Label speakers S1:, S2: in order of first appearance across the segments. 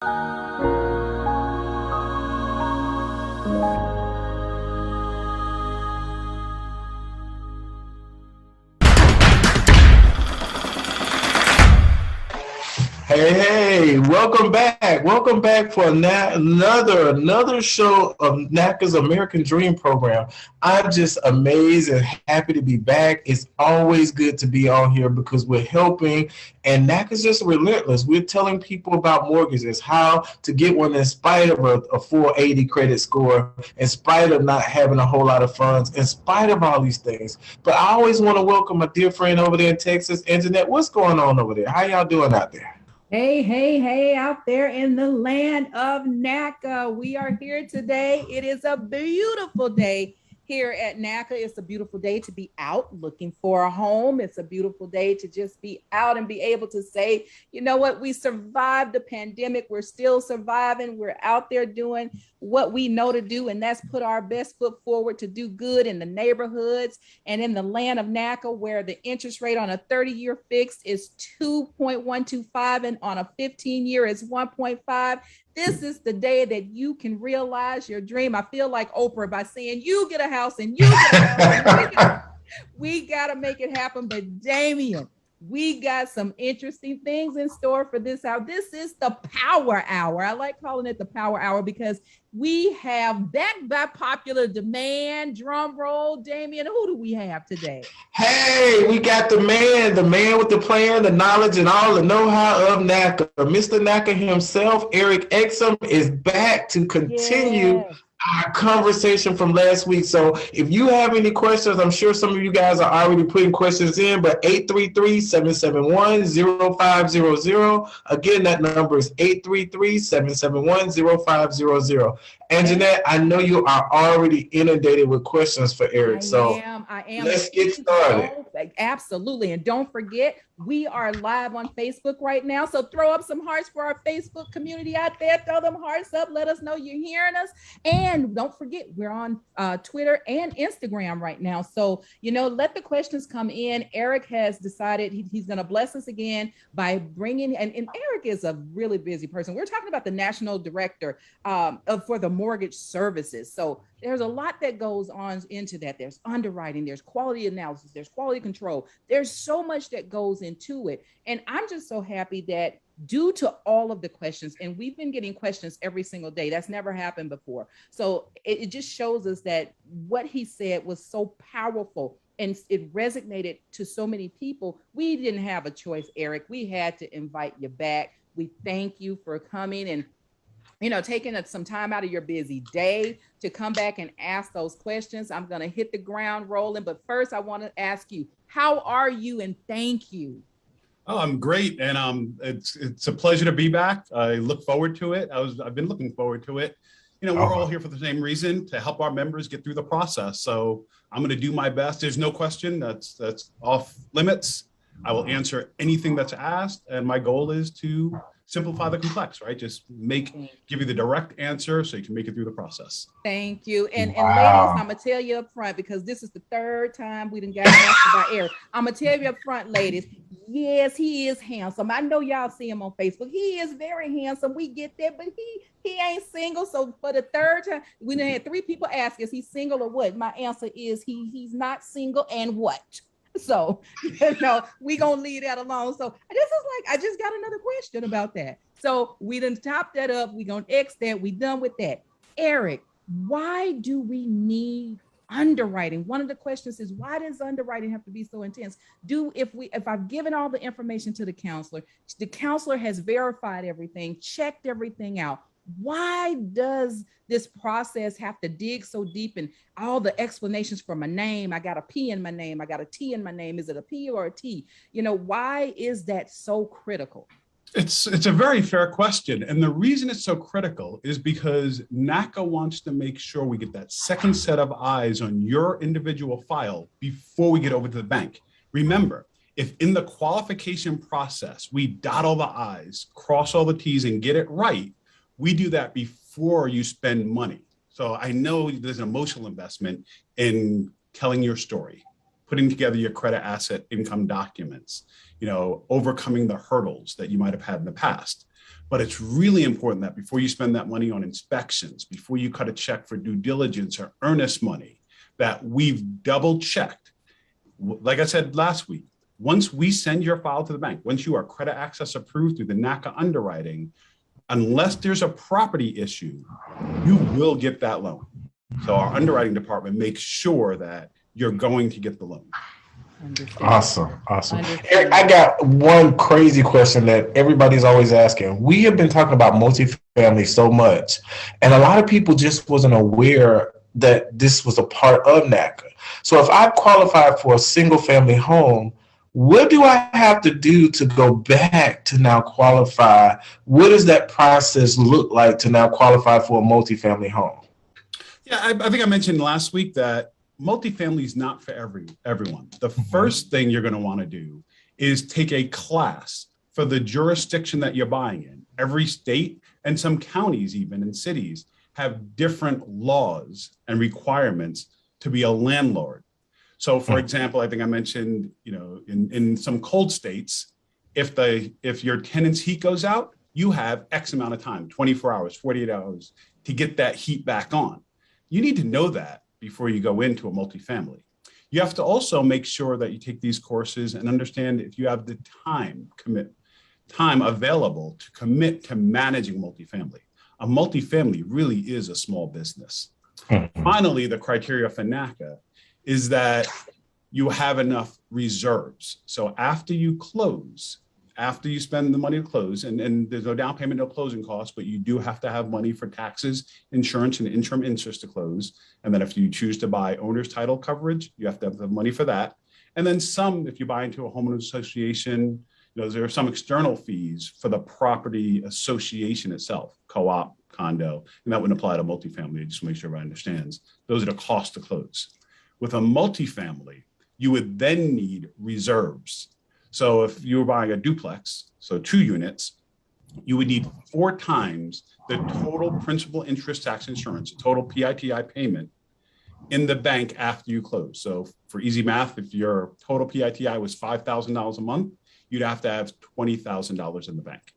S1: Hey, welcome back. Welcome back for another show of NACA's American Dream Program. I'm just amazed and happy to be back. It's always good to be on here because we're helping, and NACA's just relentless. We're telling people about mortgages, how to get one in spite of a 480 credit score, in spite of not having a whole lot of funds, in spite of all these things. But I always want to welcome my dear friend over there in Texas, Internet. What's going on over there? How y'all doing out there?
S2: Hey, hey, hey, out there in the land of NACA. We are here today. It is a beautiful day here at NACA. It's a beautiful day to be out looking for a home. It's a beautiful day to just be out and be able to say, you know what, we survived the pandemic. We're still surviving. We're out there doing what we know to do, and that's put our best foot forward to do good in the neighborhoods and in the land of NACA, where the interest rate on a 30-year fixed is 2.125 and on a 15-year is 1.5. This is the day that you can realize your dream. I feel like Oprah by saying, you get a house and you get a house. We got to make it happen. But Damian, we got some interesting things in store for this hour. This is the power hour. I like calling it the power hour because we have, backed by popular demand, drum roll, Damian, who do we have today?
S1: Hey, we got the man with the plan, the knowledge, and all the know-how of NACA. Mr. NACA himself, Eric Exum, is back to continue our conversation from last week. So if you have any questions, I'm sure some of you guys are already putting questions in, but 833-771-0500. Again, that number is 833-771-0500. And Jeanette, I know you are already inundated with questions for Eric.
S2: I am.
S1: Let's get started.
S2: Absolutely. And don't forget, we are live on Facebook right now. So throw up some hearts for our Facebook community out there. Throw them hearts up. Let us know you're hearing us. And don't forget, we're on Twitter and Instagram right now. So, let the questions come in. Eric has decided he's going to bless us again by bringing, and Eric is a really busy person. We're talking about the national director for the mortgage services. So there's a lot that goes on into that. There's underwriting, there's quality analysis, there's quality control. There's so much that goes into it. And I'm just so happy that due to all of the questions, and we've been getting questions every single day. That's never happened before. So it just shows us that what he said was so powerful and it resonated to so many people. We didn't have a choice, Eric. We had to invite you back. We thank you for coming and taking some time out of your busy day to come back and ask those questions. I'm going to hit the ground rolling, but first I want to ask you, how are you? And thank you.
S3: Oh, I'm great. And it's a pleasure to be back. I look forward to it. I've been looking forward to it. We're all here for the same reason, to help our members get through the process. So I'm going to do my best. There's no question that's off limits. I will answer anything that's asked. And my goal is to simplify the complex, right? Just give you the direct answer so you can make it through the process.
S2: Thank you. And ladies, I'm gonna tell you up front, because this is the third time we done got asked about Eric. I'm gonna tell you up front, ladies, yes, he is handsome. I know y'all see him on Facebook. He is very handsome. We get that, but he ain't single. So for the third time, we done had 3 people ask, is he single or what? My answer is he's not single, and what? So, we gonna leave that alone. So this is I just got another question about that. So we done top that up. We gonna X that. We done with that. Eric, why do we need underwriting? One of the questions is, why does underwriting have to be so intense? If I've given all the information to the counselor has verified everything, checked everything out, why does this process have to dig so deep and all the explanations for my name? I got a P in my name. I got a T in my name. Is it a P or a T? Why is that so critical?
S3: It's a very fair question. And the reason it's so critical is because NACA wants to make sure we get that second set of eyes on your individual file before we get over to the bank. Remember, if in the qualification process, we dot all the I's, cross all the T's, and get it right, we do that before you spend money. So I know there's an emotional investment in telling your story, putting together your credit asset income documents, overcoming the hurdles that you might have had in the past. But it's really important that before you spend that money on inspections, before you cut a check for due diligence or earnest money, that we've double checked. Like I said last week, once we send your file to the bank, once you are credit access approved through the NACA underwriting, unless there's a property issue, you will get that loan. So our underwriting department makes sure that you're going to get the loan.
S1: Awesome. Eric, I got one crazy question that everybody's always asking. We have been talking about multifamily so much, and a lot of people just wasn't aware that this was a part of NACA. So if I qualify for a single family home, what do I have to do to go back to now qualify? What does that process look like to now qualify for a multifamily home?
S3: Yeah, I think I mentioned last week that multifamily is not for everyone. The first thing you're going to want to do is take a class for the jurisdiction that you're buying in. Every state and some counties, even in cities, have different laws and requirements to be a landlord. So, for example, I think I mentioned, in some cold states, if your tenant's heat goes out, you have X amount of time, 24 hours, 48 hours, to get that heat back on. You need to know that before you go into a multifamily. You have to also make sure that you take these courses and understand if you have the time available to commit to managing multifamily. A multifamily really is a small business. Finally, the criteria for NACA is that you have enough reserves. So after you close, after you spend the money to close, and there's no down payment, no closing costs, but you do have to have money for taxes, insurance, and interim interest to close. And then if you choose to buy owner's title coverage, you have to have the money for that. And then if you buy into a homeowners association, there are some external fees for the property association itself, co-op, condo, and that wouldn't apply to multifamily, just to make sure everybody understands. Those are the costs to close. With a multifamily, you would then need reserves. So if you were buying a duplex, so 2 units, you would need 4 times the total principal, interest, tax, insurance, total PITI payment in the bank after you close. So for easy math, if your total PITI was $5,000 a month, you'd have to have $20,000 in the bank.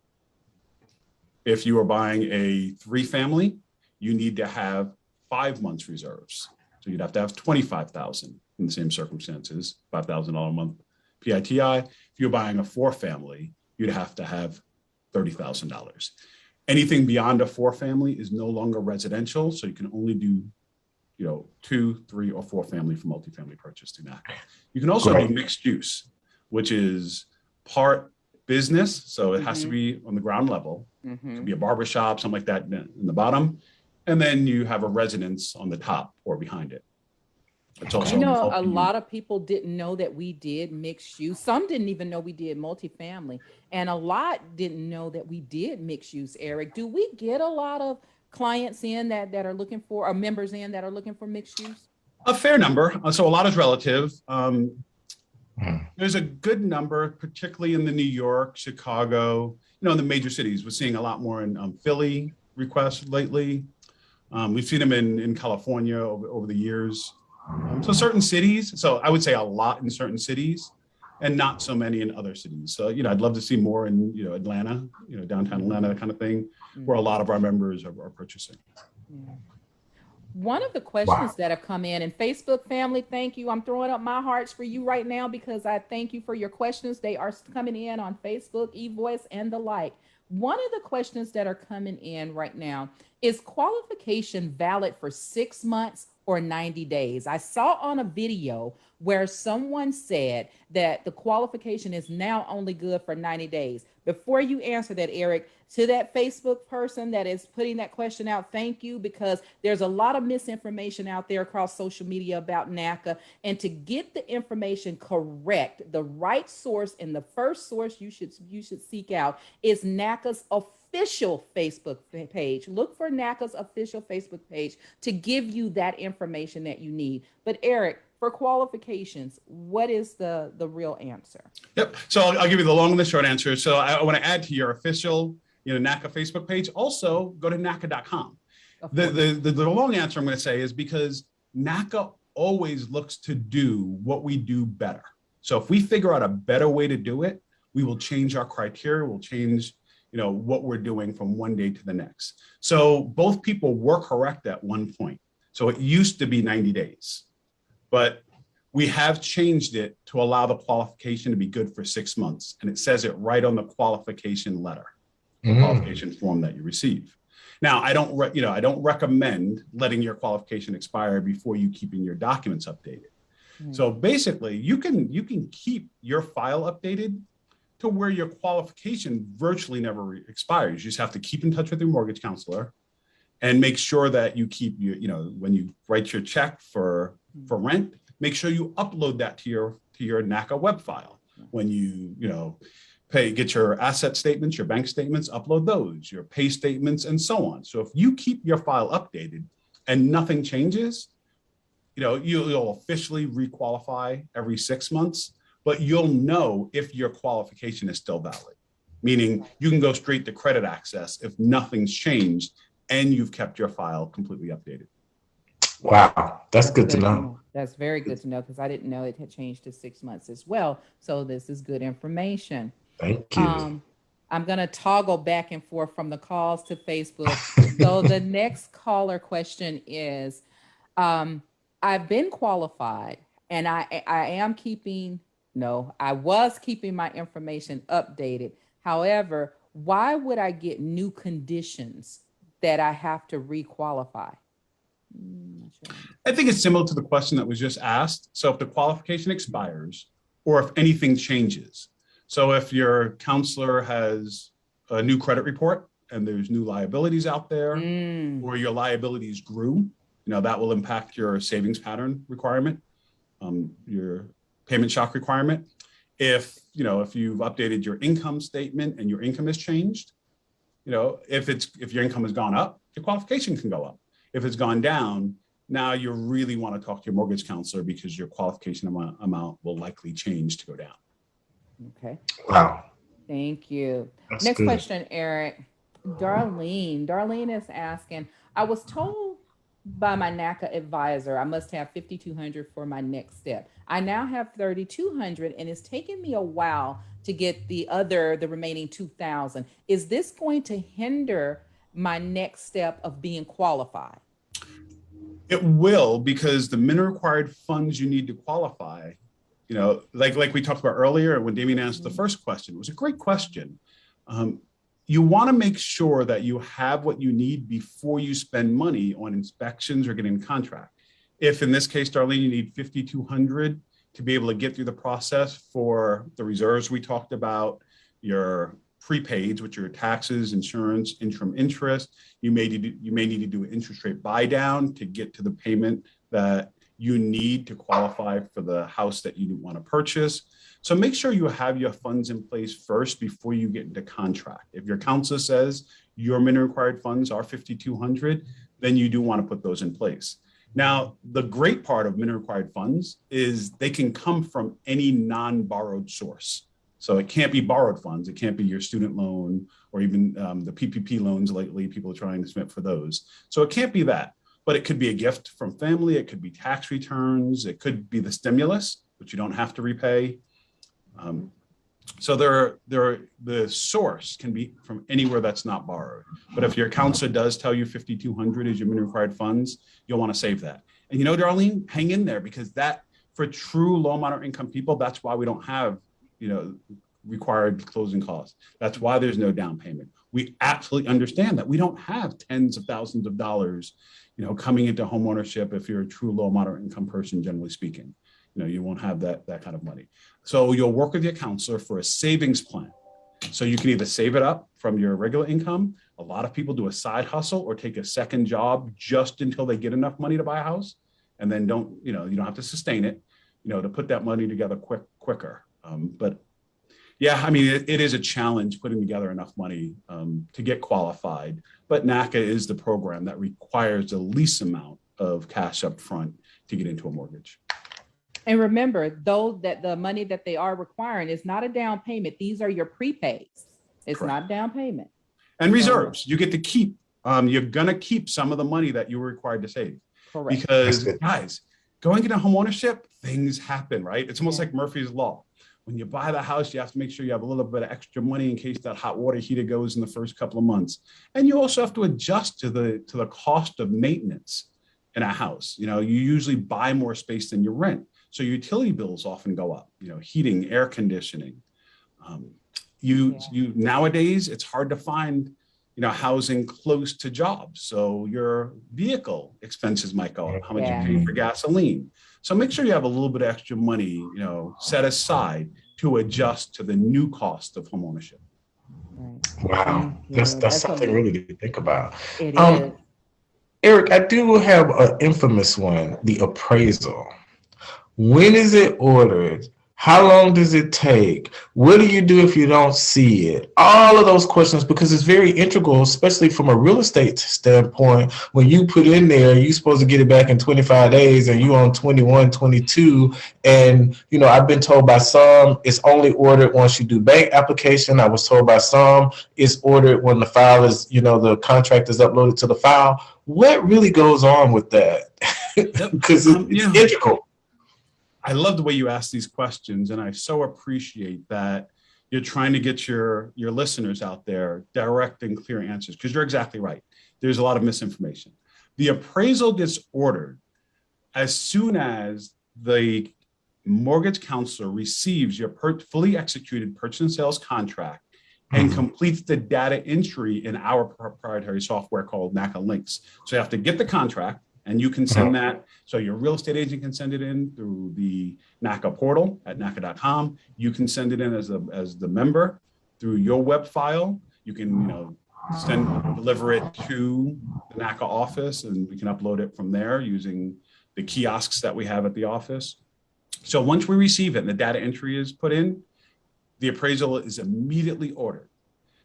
S3: If you were buying a 3-family, you need to have 5 months reserves. So you'd have to have $25,000 in the same circumstances, $5,000 a month PITI. If you're buying a 4-family, you'd have to have $30,000. Anything beyond a 4-family is no longer residential, so you can only do 2, 3, or 4-family for multifamily purchase through NACA. You can also do mixed use, which is part business, so it has to be on the ground level. It could be a barber shop, something like that in the bottom. And then you have a residence on the top or behind it. It's also
S2: a lot of people didn't know that we did mixed use. Some didn't even know we did multifamily. And a lot didn't know that we did mixed use, Eric. Do we get a lot of clients in that are looking for, or members in that are looking for mixed use?
S3: A fair number. So a lot is relative. There's a good number, particularly in the New York, Chicago, the major cities. We're seeing a lot more in Philly requests lately. We've seen them in California over the years. So certain cities, so I would say a lot in certain cities and not so many in other cities. So, I'd love to see more in, Atlanta, downtown Atlanta, that kind of thing, where a lot of our members are purchasing.
S2: Yeah. One of the questions that have come in, and Facebook family, thank you. I'm throwing up my hearts for you right now because I thank you for your questions. They are coming in on Facebook, eVoice, and the like. One of the questions that are coming in right now is qualification valid for 6 months or 90 days? I saw on a video where someone said that the qualification is now only good for 90 days. Before you answer that, Eric, to that Facebook person that is putting that question out, thank you, because there's a lot of misinformation out there across social media about NACA. And to get the information correct, the right source and the first source you should seek out is NACA's official Facebook page. Look for NACA's official Facebook page to give you that information that you need. But Eric, for qualifications, what is the real answer?
S3: Yep. So I'll give you the long and the short answer. So I want to add to your official, NACA Facebook page. Also, go to NACA.com. The long answer I'm going to say is because NACA always looks to do what we do better. So if we figure out a better way to do it, we will change our criteria. We'll change, what we're doing from one day to the next. So both people were correct at one point. So it used to be 90 days, but we have changed it to allow the qualification to be good for 6 months. And it says it right on the qualification letter, qualification form that you receive. Now, I don't recommend letting your qualification expire before you keeping your documents updated. So basically, you can keep your file updated to where your qualification virtually never expires. You just have to keep in touch with your mortgage counselor and make sure that you keep when you write your check for rent, make sure you upload that to your NACA web file. When you get your asset statements, your bank statements, upload those, your pay statements, and so on. So if you keep your file updated and nothing changes, you'll officially requalify every 6 months, but you'll know if your qualification is still valid, meaning you can go straight to credit access if nothing's changed and you've kept your file completely updated.
S1: Wow, that's good to know.
S2: That's very good to know, because I didn't know it had changed to 6 months as well. So this is good information.
S1: Thank you.
S2: I'm going to toggle back and forth from the calls to Facebook. So the next caller question is, I've been qualified and I was keeping my information updated. However, why would I get new conditions that I have to requalify?
S3: I think it's similar to the question that was just asked. So if the qualification expires or if anything changes. So if your counselor has a new credit report and there's new liabilities out there, or your liabilities grew, that will impact your savings pattern requirement, your payment shock requirement. If you've updated your income statement and your income has changed, if your income has gone up, your qualification can go up. If it's gone down, now you really want to talk to your mortgage counselor because your qualification amount will likely change to go down.
S2: Okay.
S1: Wow.
S2: Thank you.
S1: That's
S2: Next
S1: good.
S2: question, Eric. Darlene is asking, I was told by my NACA advisor I must have $5,200 for my next step. I now have $3,200 and it's taken me a while to get the remaining $2,000. Is this going to hinder my next step of being qualified?
S3: It will, because the minimum required funds you need to qualify, like we talked about earlier when Damien asked the first question, it was a great question. You want to make sure that you have what you need before you spend money on inspections or getting a contract. If in this case, Darlene, you need $5,200 to be able to get through the process for the reserves we talked about, your prepaids, which are taxes, insurance, interim interest. You may need to do an interest rate buy down to get to the payment that you need to qualify for the house that you want to purchase. So make sure you have your funds in place first before you get into contract. If your counselor says your minimum required funds are $5,200, then you do want to put those in place. Now, the great part of minimum required funds is they can come from any non-borrowed source. So it can't be borrowed funds. It can't be your student loan or even the PPP loans lately. People are trying to submit for those. So it can't be that, but it could be a gift from family. It could be tax returns. It could be the stimulus, which you don't have to repay. So the source can be from anywhere that's not borrowed. But if your counselor does tell you $5,200 is your minimum required funds, you'll want to save that. And Darlene, hang in there, because that for true low moderate income people, that's why we don't have required closing costs. That's why there's no down payment. We absolutely understand that we don't have tens of thousands of dollars, coming into home ownership if you're a true low moderate income person, generally speaking. You won't have that kind of money. So you'll work with your counselor for a savings plan. So you can either save it up from your regular income. A lot of people do a side hustle or take a second job just until they get enough money to buy a house, and then you don't have to sustain it, to put that money together quicker. But yeah, it is a challenge putting together enough money to get qualified. But NACA is the program that requires the least amount of cash up front to get into a mortgage.
S2: And remember, though, that the money that they are requiring is not a down payment. These are your prepaids. It's
S3: Correct.
S2: not down payment.
S3: And reserves, you get to keep. You're going to keep some of the money that you were required to save.
S2: Correct.
S3: Because, guys, going into home ownership, things happen, right? It's almost like Murphy's Law. when you buy the house, you have to make sure you have a little bit of extra money in case that hot water heater goes in the first couple of months. And you also have to adjust to the cost of maintenance in a house. You usually buy more space than you rent. So your utility bills often go up, heating, air conditioning. Nowadays, it's hard to find, housing close to jobs. So your vehicle expenses might go up, how much you pay for gasoline. So make sure you have a little bit of extra money, set aside to adjust to the new cost of homeownership.
S1: Wow, that's something really to think about.
S2: It is.
S1: Eric, I do have an infamous one, the appraisal. When is it ordered? How long does it take? What do you do if you don't see it? All of those questions, because it's very integral, especially from a real estate standpoint. When you put in there, you're supposed to get it back in 25 days and you on 21, 22. And, I've been told by some it's only ordered once you do bank application. I was told by some it's ordered when the file is, the contract is uploaded to the file. What really goes on with that? Because it's integral.
S3: I love the way you ask these questions, and I so appreciate that you're trying to get your listeners out there direct and clear answers, because you're exactly right. There's a lot of misinformation. The appraisal gets ordered as soon as the mortgage counselor receives your fully executed purchase and sales contract and completes the data entry in our proprietary software called NACA Links. So you have to get the contract, and you can send that. So your real estate agent can send it in through the NACA portal at NACA.com. You can send it in as the member through your web file. You can, deliver it to the NACA office, and we can upload it from there using the kiosks that we have at the office. So once we receive it and the data entry is put in, the appraisal is immediately ordered.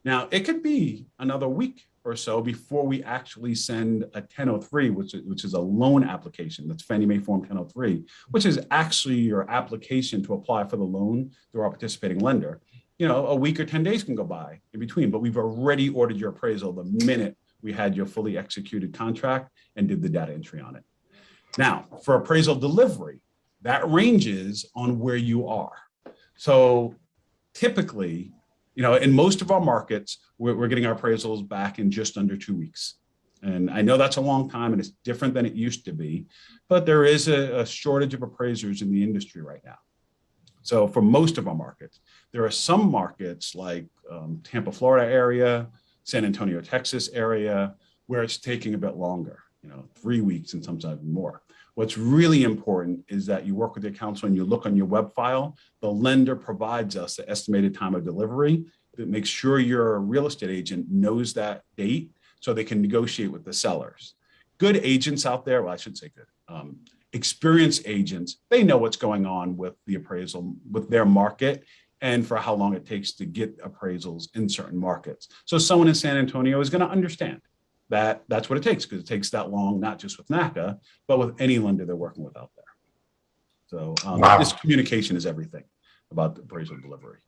S3: Now, it could be another week or so before we actually send a 1003, which is a loan application. That's Fannie Mae Form 1003, which is actually your application to apply for the loan through our participating lender. A week or 10 days can go by in between, but we've already ordered your appraisal the minute we had your fully executed contract and did the data entry on it. Now, for appraisal delivery, that ranges on where you are. So typically, in most of our markets, we're getting our appraisals back in just under 2 weeks. And I know that's a long time and it's different than it used to be, but there is a shortage of appraisers in the industry right now. So for most of our markets, there are some markets like Tampa, Florida area, San Antonio, Texas area, where it's taking a bit longer, 3 weeks and sometimes more. What's really important is that you work with your counsel and you look on your web file. The lender provides us the estimated time of delivery that makes sure your real estate agent knows that date so they can negotiate with the sellers. Good agents out there, well, I should say good, experienced agents, they know what's going on with the appraisal, with their market, and for how long it takes to get appraisals in certain markets. So someone in San Antonio is going to understand that that's what it takes, because it takes that long, not just with NACA, but with any lender they're working with out there. So This communication is everything about the appraisal delivery.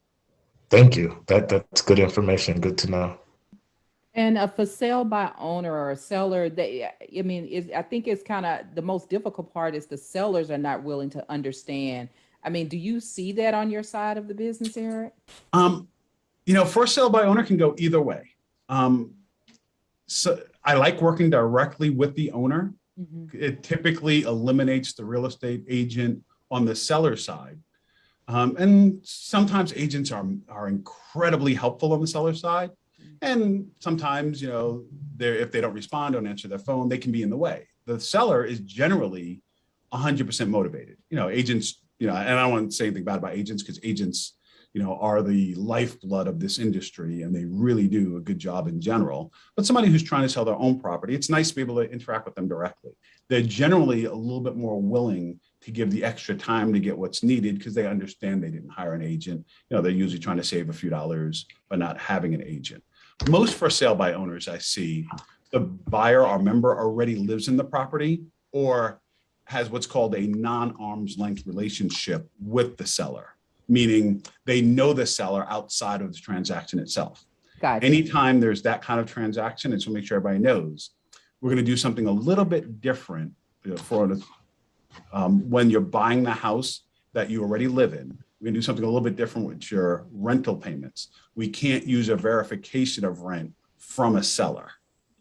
S1: Thank you. That's good information. Good to know.
S2: And for sale by owner or a seller, I think it's kind of the most difficult part is the sellers are not willing to understand. Do you see that on your side of the business, Eric?
S3: For sale by owner can go either way. So I like working directly with the owner. It typically eliminates the real estate agent on the seller side. And sometimes agents are incredibly helpful on the seller side. And sometimes, if they don't respond, don't answer their phone, they can be in the way. The seller is generally 100% motivated. Agents, and I don't want to say anything bad about agents, because agents, are the lifeblood of this industry, and they really do a good job in general. But somebody who's trying to sell their own property, it's nice to be able to interact with them directly. They're generally a little bit more willing to give the extra time to get what's needed, because they understand they didn't hire an agent. They're usually trying to save a few dollars by not having an agent. Most for sale by owners I see, the buyer or member already lives in the property or has what's called a non-arm's length relationship with the seller, meaning they know the seller outside of the transaction itself.
S2: Gotcha.
S3: Anytime there's that kind of transaction, and so make sure everybody knows, we're going to do something a little bit different when you're buying the house that you already live in. We're going to do something a little bit different with your rental payments. We can't use a verification of rent from a seller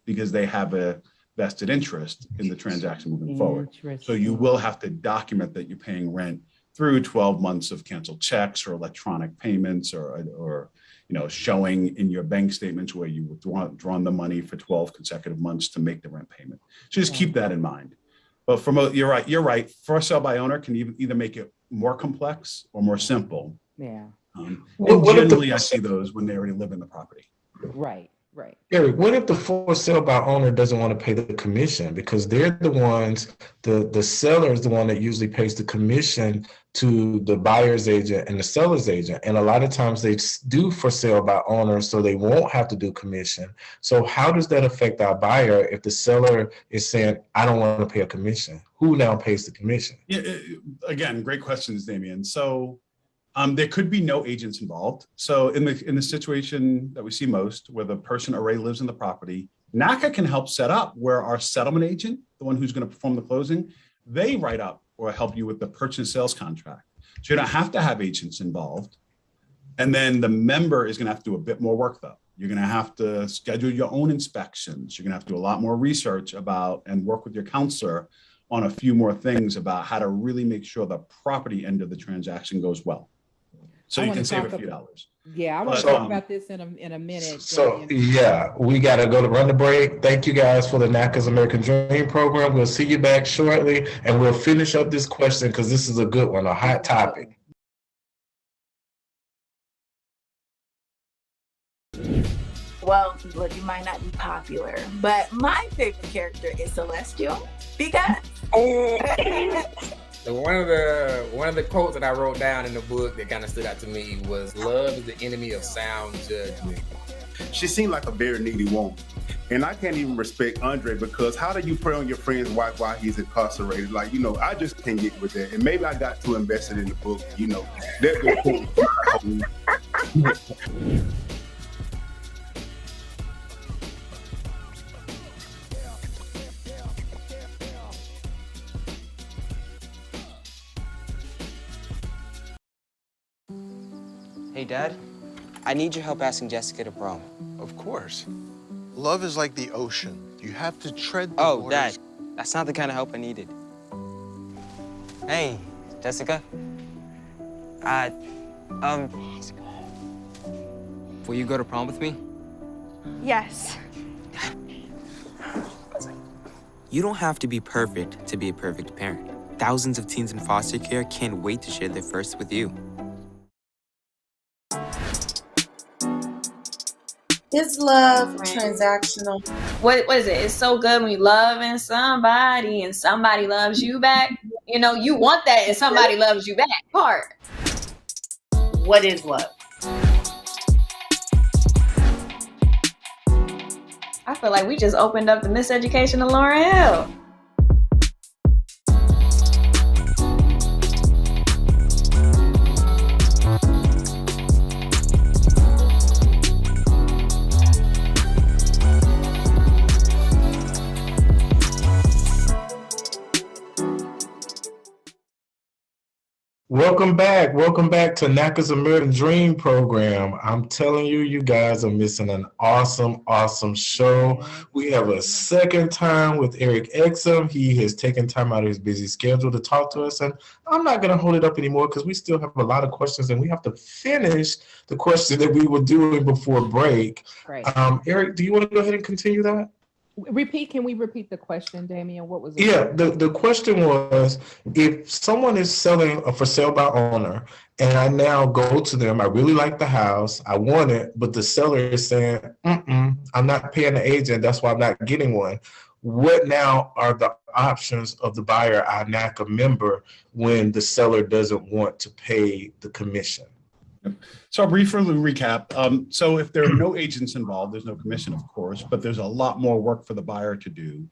S3: because they have a vested interest in the transaction moving forward. So you will have to document that you're paying rent through 12 months of canceled checks or electronic payments or showing in your bank statements where you withdrawn the money for 12 consecutive months to make the rent payment. So just keep that in mind. But you're right. For sale by owner can either make it more complex or more simple.
S2: Yeah.
S3: And generally, I see those when they already live in the property.
S2: Right.
S1: Eric, what if the for sale by owner doesn't want to pay the commission because they're the ones, the seller is the one that usually pays the commission to the buyer's agent and the seller's agent. And a lot of times they do for sale by owner so they won't have to do commission. So how does that affect our buyer if the seller is saying, I don't want to pay a commission? Who now pays the commission?
S3: Yeah, again, great questions, Damian. So there could be no agents involved. So in the situation that we see most, where the person already lives in the property, NACA can help set up where our settlement agent, the one who's going to perform the closing, they write up or help you with the purchase and sales contract. So you don't have to have agents involved. And then the member is going to have to do a bit more work though. You're going to have to schedule your own inspections. You're going to have to do a lot more research about and work with your counselor on a few more things about how to really make sure the property end of the transaction goes well. So you can save a few dollars.
S2: Yeah, I want to talk about this in a minute.
S1: So yeah, we got to go to run the break. Thank you guys for the NACA's American Dream program. We'll see you back shortly, and we'll finish up this question because this is a good one, a hot topic.
S4: Well, look, you might not be popular, but my favorite character is Celestial because
S5: one of the quotes that I wrote down in the book that kind of stood out to me was love is the enemy of sound judgment.
S6: She seemed like a very needy woman. And I can't even respect Andre because how do you prey on your friend's wife while he's incarcerated? Like, I just can't get with that. And maybe I got too invested in the book, That's the point.
S7: Hey, Dad, I need your help asking Jessica to prom.
S8: Of course. Love is like the ocean. You have to tread the waters.
S7: Dad, that's not the kind of help I needed. Hey, Jessica. Will you go to prom with me?
S9: Yes.
S7: You don't have to be perfect to be a perfect parent. Thousands of teens in foster care can't wait to share their first with you.
S10: Is love transactional?
S9: What is it? It's so good when you loving somebody and somebody loves you back. You want that and somebody loves you back part.
S4: what is love?
S9: I feel like we just opened up the miseducation of Lauryn Hill.
S1: Welcome back to NACA's American Dream program. I'm telling you, you guys are missing an awesome show. We have a second time with Eric Exum. He has taken time out of his busy schedule to talk to us, and I'm not going to hold it up anymore because we still have a lot of questions, and we have to finish the question that we were doing before break.
S2: Right.
S1: Eric, do you want to go ahead and continue that?
S2: Can we repeat the question, Damian? What was it?
S1: Yeah, the question was, if someone is selling a for sale by owner and I now go to them, I really like the house, I want it, but the seller is saying, I'm not paying the agent, that's why I'm not getting one. What now are the options of the buyer, our NACA member, when the seller doesn't want to pay the commission?
S3: So I'll briefly recap. So if there are no agents involved, there's no commission, of course, but there's a lot more work for the buyer to do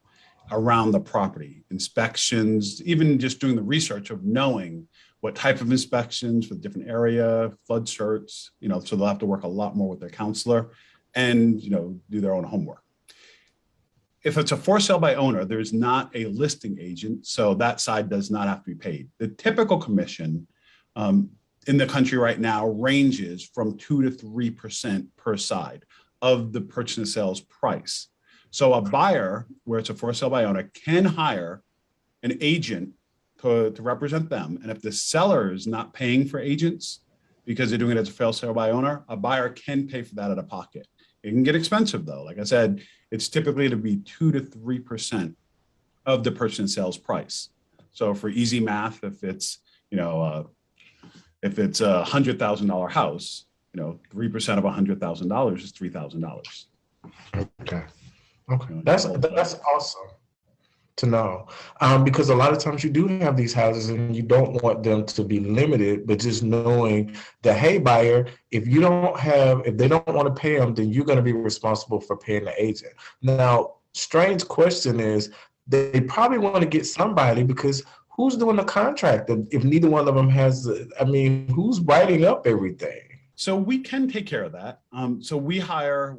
S3: around the property, inspections, even just doing the research of knowing what type of inspections for the different area, flood certs, so they'll have to work a lot more with their counselor and, do their own homework. If it's a for sale by owner, there's not a listing agent, so that side does not have to be paid. The typical commission, in the country right now ranges from 2 to 3% per side of the purchase and sales price. So a buyer, where it's a for sale by owner, can hire an agent to represent them. And if the seller is not paying for agents because they're doing it as a for sale by owner, a buyer can pay for that out of pocket. It can get expensive though. Like I said, it's typically to be 2 to 3% of the purchase and sales price. So for easy math, if it's, if it's a $100,000 house, 3% of $100,000 is $3,000.
S1: Okay. That's awesome to know, because a lot of times you do have these houses and you don't want them to be limited, but just knowing that, hey, buyer, if they don't want to pay them, then you're going to be responsible for paying the agent. Now, strange question is, they probably want to get somebody, because who's doing the contract if neither one of them has, who's writing up everything?
S3: So we can take care of that. So we hire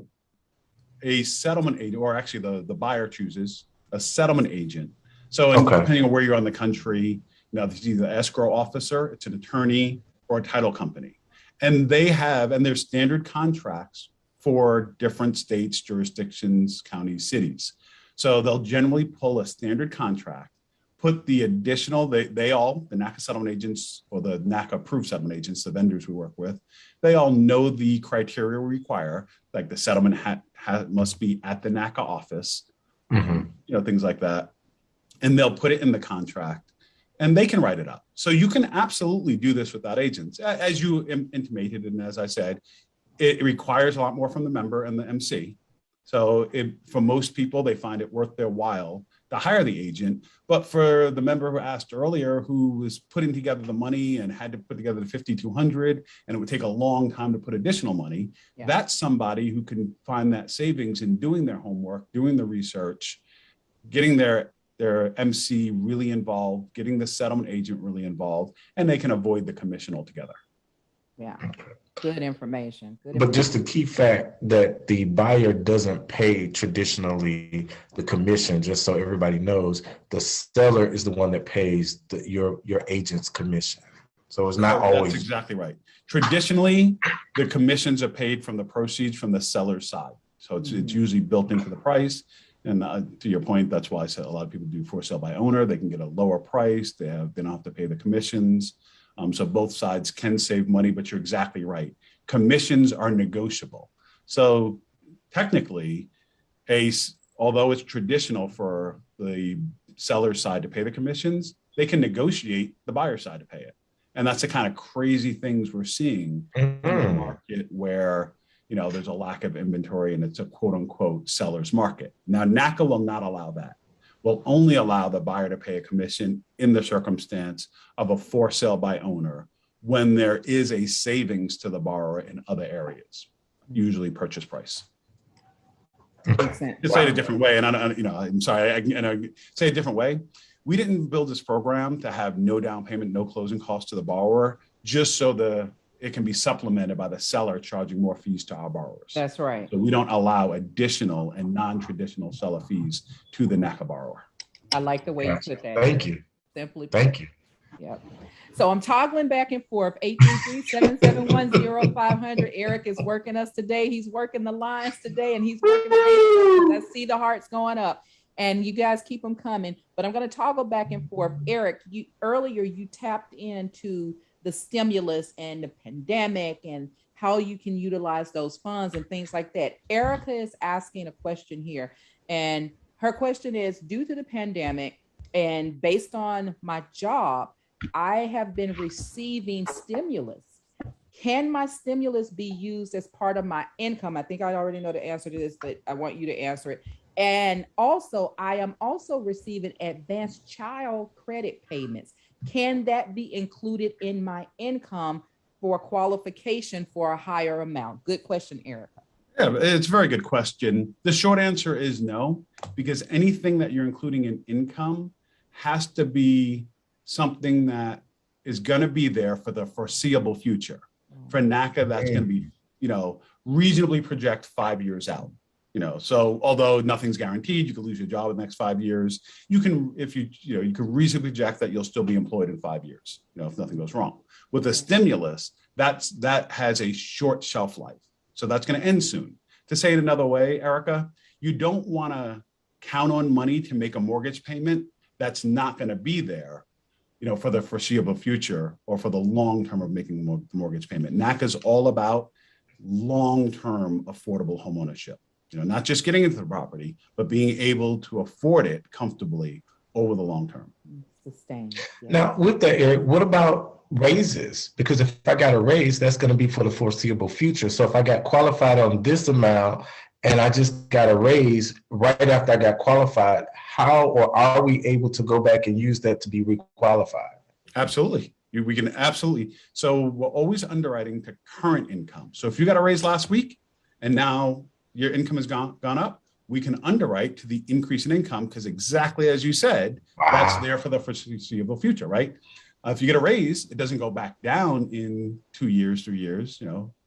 S3: a settlement agent, or actually the buyer chooses a settlement agent. So depending on where you're on the country, it's either an escrow officer, it's an attorney, or a title company. And there's standard contracts for different states, jurisdictions, counties, cities. So they'll generally pull a standard contract, put the additional, the NACA settlement agents or the NACA approved settlement agents, the vendors we work with, they all know the criteria we require, like the settlement must be at the NACA office, things like that. And they'll put it in the contract and they can write it up. So you can absolutely do this without agents. As you intimated, and as I said, it requires a lot more from the member and the MC. So for most people, they find it worth their while to hire the agent. But for the member who asked earlier, who was putting together the money and had to put together the $5,200, and it would take a long time to put additional money, that's somebody who can find that savings in doing their homework, doing the research, getting their MC really involved, getting the settlement agent really involved, and they can avoid the commission altogether.
S2: Yeah. Good information.
S1: But just the key fact that the buyer doesn't pay traditionally the commission, just so everybody knows, the seller is the one that pays your agent's commission. So it's not always.
S3: That's exactly right. Traditionally, the commissions are paid from the proceeds from the seller's side. So it's usually built into the price. And to your point, that's why I said a lot of people do for sale by owner. They can get a lower price. They don't have to pay the commissions. So both sides can save money, but you're exactly right. Commissions are negotiable. So technically, although it's traditional for the seller side to pay the commissions, they can negotiate the buyer side to pay it. And that's the kind of crazy things we're seeing in the market where, there's a lack of inventory and it's a quote unquote seller's market. Now, NACA will not allow that. Will only allow the buyer to pay a commission in the circumstance of a for sale by owner when there is a savings to the borrower in other areas, usually purchase price. To say it a different way, and I'm sorry, I say a different way. We didn't build this program to have no down payment, no closing costs to the borrower, just so it can be supplemented by the seller charging more fees to our borrowers.
S2: That's right.
S3: So we don't allow additional and non-traditional seller fees to the NACA borrower.
S2: I like the way you put that.
S1: Thank you.
S2: Simply put.
S1: Thank you.
S2: Yep. So I'm toggling back and forth. 833-771-0500. Eric is working us today. He's working the lines today, and he's working the I see the hearts going up. And you guys keep them coming. But I'm going to toggle back and forth. Eric, earlier you tapped into the stimulus and the pandemic and how you can utilize those funds and things like that. Erica is asking a question here, and her question is, due to the pandemic and based on my job, I have been receiving stimulus. Can my stimulus be used as part of my income? I think I already know the answer to this, but I want you to answer it. And also, I am also receiving advanced child credit payments. Can that be included in my income for qualification for a higher amount? Good question, Erica.
S3: Yeah, it's a very good question. The short answer is no, because anything that you're including in income has to be something that is going to be there for the foreseeable future. For NACA, that's going to be, reasonably project 5 years out. So although nothing's guaranteed, you could lose your job in the next 5 years. You can, if you can reasonably project that you'll still be employed in 5 years, if nothing goes wrong. With a stimulus, that has a short shelf life. So that's going to end soon. To say it another way, Erica, you don't want to count on money to make a mortgage payment that's not going to be there, for the foreseeable future or for the long term of making the mortgage payment. NACA is all about long-term affordable homeownership. Not just getting into the property, but being able to afford it comfortably over the long term.
S2: Sustain. Yeah.
S1: Now, with that, Eric, what about raises? Because if I got a raise, that's going to be for the foreseeable future. So if I got qualified on this amount and I just got a raise right after I got qualified, how or are we able to go back and use that to be requalified?
S3: Absolutely. We can absolutely. So we're always underwriting to current income. So if you got a raise last week and now your income has gone up, we can underwrite to the increase in income because exactly as you said, that's there for the foreseeable future, right? If you get a raise, it doesn't go back down in 2 years, 3 years.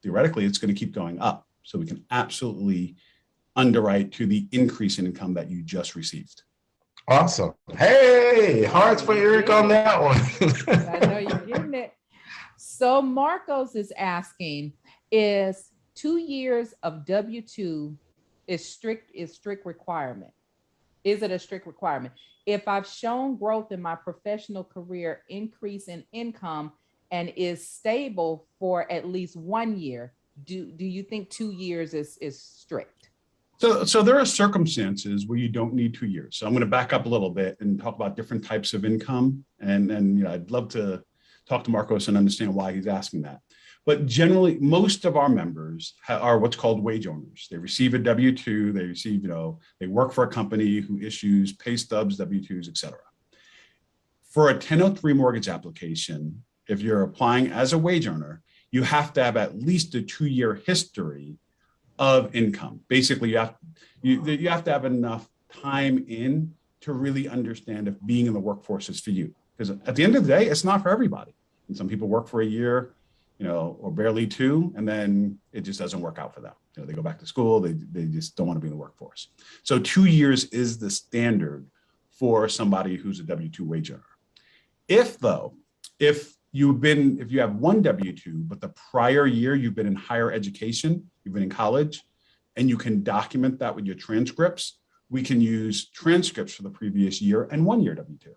S3: Theoretically, it's going to keep going up. So we can absolutely underwrite to the increase in income that you just received.
S1: Awesome. Hey, hearts for Eric on that one.
S2: I know you're getting it. So Marcos is asking, is 2 years of W-2 is strict requirement? Is it a strict requirement? If I've shown growth in my professional career, increase in income, and is stable for at least 1 year, do you think 2 years is strict?
S3: So there are circumstances where you don't need 2 years. So I'm going to back up a little bit and talk about different types of income. And I'd love to talk to Marcos and understand why he's asking that. But generally, most of our members are what's called wage owners. They receive a W-2, they receive, they work for a company who issues pay stubs, W-2s, et cetera. For a 1003 mortgage application, if you're applying as a wage earner, you have to have at least a 2-year history of income. Basically, you have to have enough time in to really understand if being in the workforce is for you. Because at the end of the day, it's not for everybody. And some people work for a year, or barely 2, and then it just doesn't work out for them. They go back to school, they just don't want to be in the workforce. So 2 years is the standard for somebody who's a W-2 wage earner. If you have one W-2, but the prior year you've been in higher education, you've been in college, and you can document that with your transcripts, we can use transcripts for the previous year and 1 year W-2.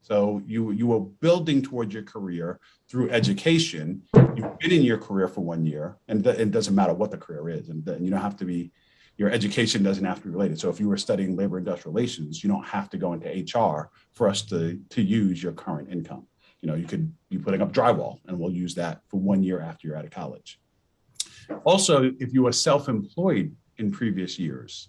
S3: So you were building towards your career through education. You've been in your career for 1 year, and it doesn't matter what the career is, and you don't have to be. Your education doesn't have to be related. So if you were studying labor industrial relations, you don't have to go into HR for us to use your current income. You could be putting up drywall, and we'll use that for 1 year after you're out of college. Also, if you were self-employed in previous years,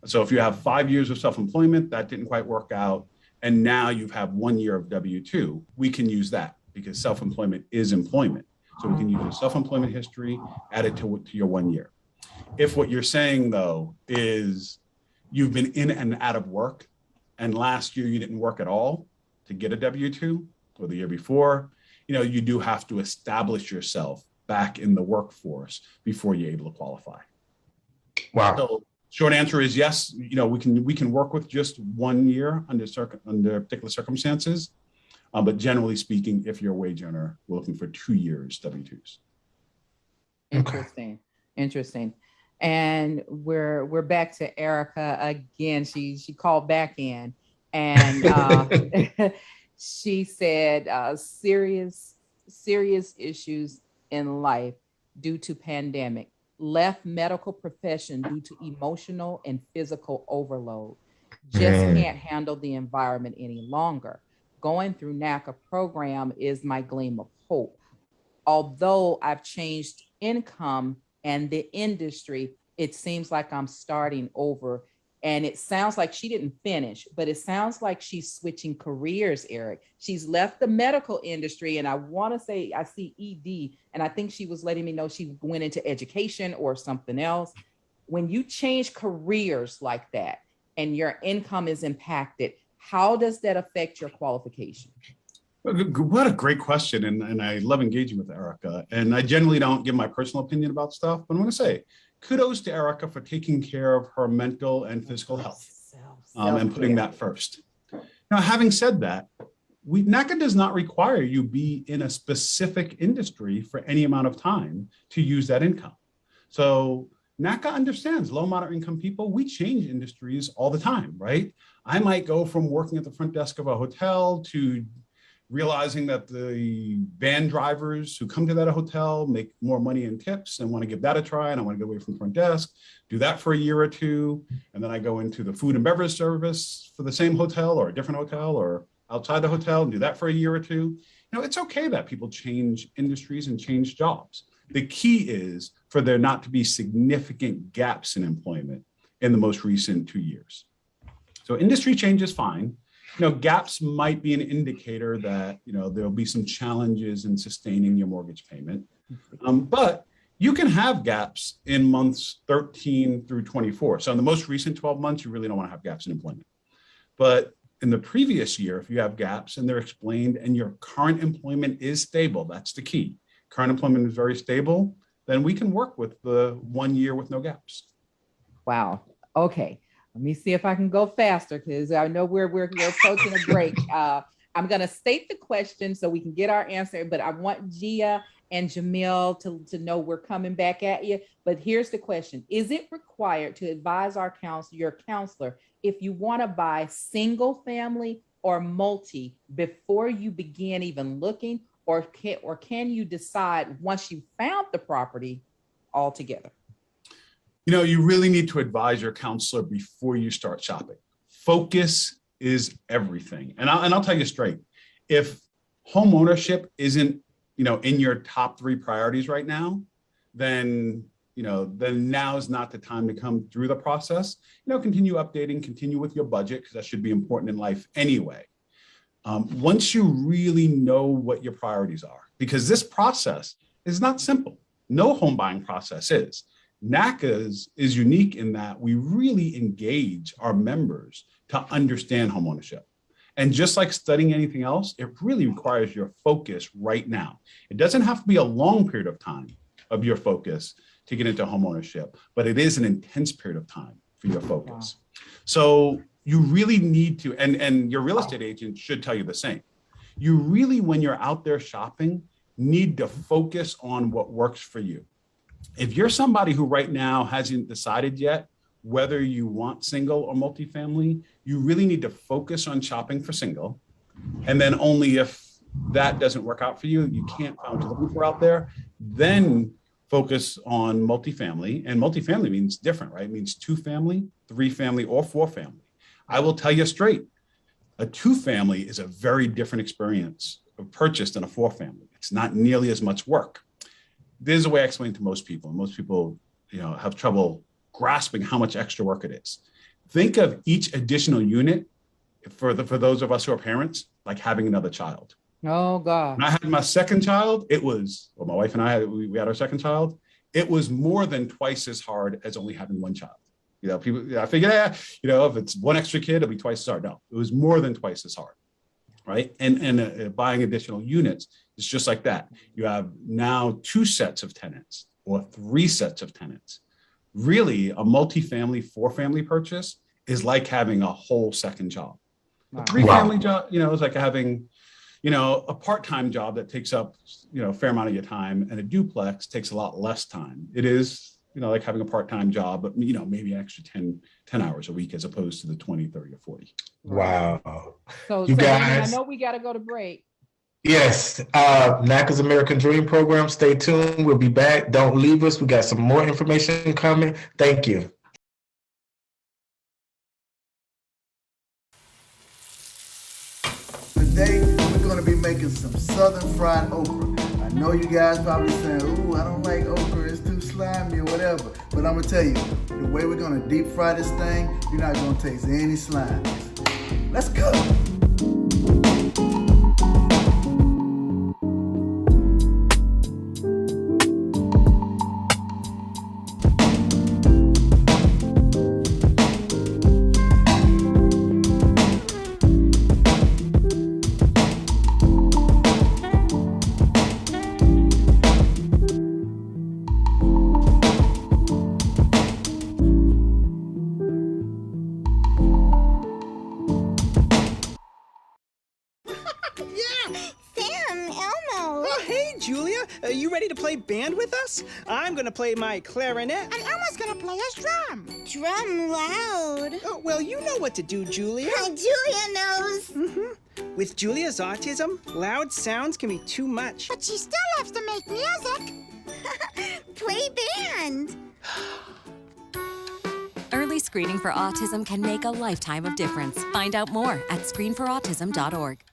S3: so if you have 5 years of self-employment, that didn't quite work out, and now you have 1 year of W-2, we can use that because self-employment is employment. So we can use your self-employment history, add it to your 1 year. If what you're saying, though, is you've been in and out of work, and last year you didn't work at all to get a W-2, or the year before, you do have to establish yourself back in the workforce before you're able to qualify.
S1: Wow.
S3: So short answer is yes. We can work with just 1 year under particular circumstances, but generally speaking, if you're a wage earner, we're looking for 2 years W-2s.
S2: Interesting. And we're back to Erica again. She called back in, and she said serious issues in life due to pandemic, left medical profession due to emotional and physical overload, just can't handle the environment any longer. Going through NACA program is my gleam of hope. Although I've changed income and the industry, it seems like I'm starting over. And it sounds like she didn't finish, but it sounds like she's switching careers, Eric. She's left the medical industry, and I want to say I see ED, and I think she was letting me know she went into education or something else. When you change careers like that and your income is impacted, how does that affect your qualification?
S3: What a great question. And I love engaging with Erica. And I generally don't give my personal opinion about stuff, but I'm going to say kudos to Erica for taking care of her mental and physical health and putting that first. Now, having said that, NACA does not require you be in a specific industry for any amount of time to use that income. So NACA understands low moderate income people, we change industries all the time, right? I might go from working at the front desk of a hotel to realizing that the van drivers who come to that hotel make more money in tips and want to give that a try, and I want to get away from the front desk, do that for a year or two, and then I go into the food and beverage service for the same hotel or a different hotel or outside the hotel and do that for a year or two. It's okay that people change industries and change jobs. The key is for there not to be significant gaps in employment in the most recent 2 years. So industry change is fine. Gaps might be an indicator that, there'll be some challenges in sustaining your mortgage payment. But you can have gaps in months 13 through 24. So in the most recent 12 months, you really don't want to have gaps in employment. But in the previous year, if you have gaps and they're explained and your current employment is stable, that's the key. Current employment is very stable, then we can work with the 1 year with no gaps.
S2: Wow. Okay. Let me see if I can go faster because I know we're approaching a break. I'm going to state the question so we can get our answer, but I want Gia and Jamil to know we're coming back at you. But here's the question. Is it required to advise your counselor if you want to buy single family or multi before you begin even looking, or can you decide once you found the property altogether?
S3: You really need to advise your counselor before you start shopping. Focus is everything. And I'll tell you straight, if home ownership isn't, in your top 3 priorities right now, then now is not the time to come through the process. Continue updating, continue with your budget, because that should be important in life anyway. Once you really know what your priorities are, because this process is not simple. No home buying process is. NACA is unique in that we really engage our members to understand homeownership. And just like studying anything else, it really requires your focus right now. It doesn't have to be a long period of time of your focus to get into homeownership, but it is an intense period of time for your focus. Wow. So you really need to, and your real estate agent should tell you the same. You really, when you're out there shopping, need to focus on what works for you. If you're somebody who right now hasn't decided yet whether you want single or multifamily, you really need to focus on shopping for single. And then only if that doesn't work out for you, you can't find what you're looking for out there, then focus on multifamily. And multifamily means different, right? It means 2-family, 3-family, or 4-family. I will tell you straight, a 2-family is a very different experience of purchase than a 4-family. It's not nearly as much work. There's a way I explain to most people. Most people, have trouble grasping how much extra work it is. Think of each additional unit for those of us who are parents, like having another child.
S2: Oh God.
S3: When I had my second child, my wife and I, we had our second child. It was more than twice as hard as only having one child. I figured, if it's one extra kid, it'll be twice as hard. No, it was more than twice as hard. Right. And buying additional units is just like that. You have now 2 sets of tenants or 3 sets of tenants. Really, a multifamily, 4-family purchase is like having a whole second job. A 3-family job, is like having, a part-time job that takes up, a fair amount of your time, and a duplex takes a lot less time. It is, like having a part-time job, but, maybe an extra 10 hours a week as opposed to the 20, 30, or 40.
S1: Wow.
S2: So
S1: you guys,
S2: I know we got to go to break.
S1: Yes. NACA's American Dream Program. Stay tuned. We'll be back. Don't leave us. We got some more information coming. Thank you.
S11: Today, we're going to be making some southern fried okra. I know you guys probably saying, ooh, I don't like okra, it's too slimy or whatever. But I'm going to tell you, the way we're going to deep fry this thing, you're not going to taste any slime. Let's go.
S12: You ready to play band with us? I'm gonna play my clarinet.
S13: And Elmo's gonna play his drum. Drum loud.
S12: Oh, well, you know what to do, Julia.
S13: Julia knows.
S12: With Julia's autism, loud sounds can be too much.
S13: But she still loves to make music. Play band.
S14: Early screening for autism can make a lifetime of difference. Find out more at screenforautism.org.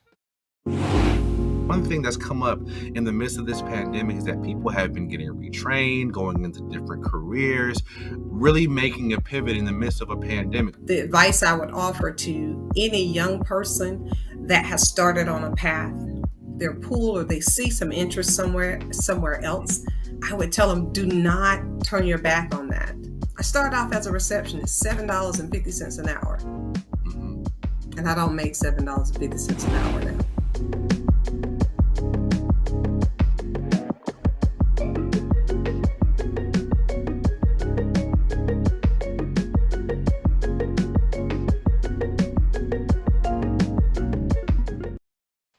S15: One thing that's come up in the midst of this pandemic is that people have been getting retrained, going into different careers, really making a pivot in the midst of a pandemic.
S16: The advice I would offer to any young person that has started on a path, their pool, or they see some interest somewhere else, I would tell them, do not turn your back on that. I started off as a receptionist, $7.50 an hour. And I don't make $7.50 an hour now.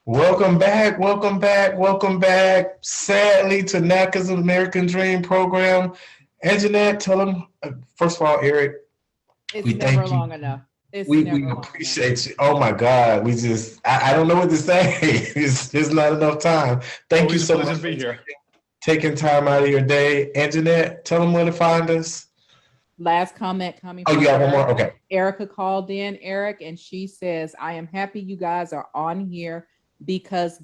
S1: Welcome back, welcome back, welcome back. Sadly, to NACA's American Dream program. Anjanette, tell them, first of all, Eric,
S2: we never thank long you. Enough.
S1: We appreciate you. Oh my God, we just, I don't know what to say. It's not enough time. Thank you so much for taking time out of your day. Anjanette, tell them where to find us.
S2: Last comment coming
S1: from one more? Okay.
S2: Erica called in, Eric, and she says, I am happy you guys are on here because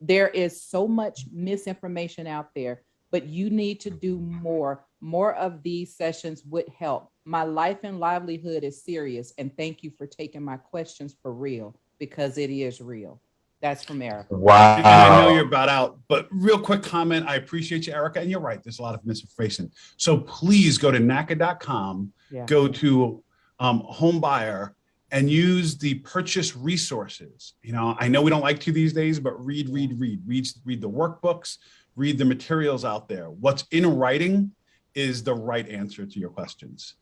S2: there is so much misinformation out there, but you need to do more. More of these sessions would help. My life and livelihood is serious, and thank you for taking my questions for real, because it is real. That's from Erica.
S1: Wow.
S3: And I know you're about out, but real quick comment. I appreciate you, Erica. And you're right. There's a lot of misinformation. So please go to NACA.com, go to Home Buyer, and use the purchase resources. You know, I know we don't like to these days, but read the workbooks, read the materials out there. What's in writing is the right answer to your questions.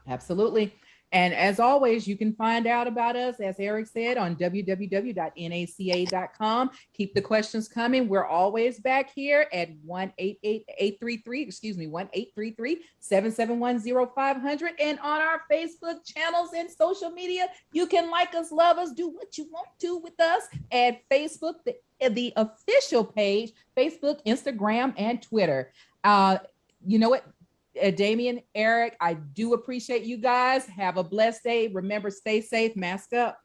S2: Absolutely. And as always, you can find out about us, as Eric said, on www.naca.com. Keep the questions coming. We're always back here at 1-833-771-0500. And on our Facebook channels and social media, you can like us, love us, do what you want to with us at Facebook, the official page, Facebook, Instagram, and Twitter. You know what? Damien, Eric, I do appreciate you guys. Have a blessed day. Remember, stay safe, mask up.